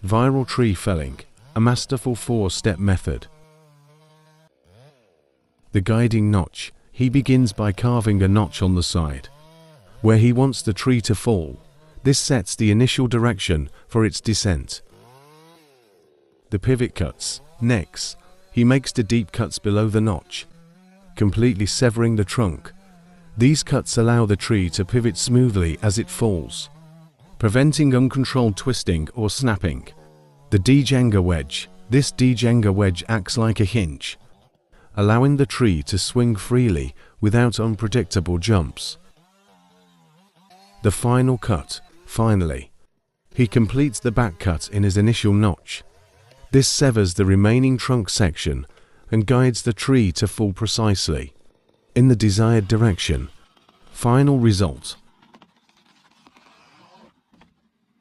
Viral tree felling, a masterful 4-step method. The guiding notch. He begins by carving a notch on the side where he wants the tree to fall. This sets the initial direction for its descent. The pivot cuts. Next, he makes the deep cuts below the notch, completely severing the trunk. These cuts allow the tree to pivot smoothly as it falls, preventing uncontrolled twisting or snapping. The D-Jenga wedge. This D-Jenga wedge acts like a hinge, allowing the tree to swing freely without unpredictable jumps. The final cut. Finally, he completes the back cut in his initial notch. This severs the remaining trunk section and guides the tree to fall precisely in the desired direction. Final result.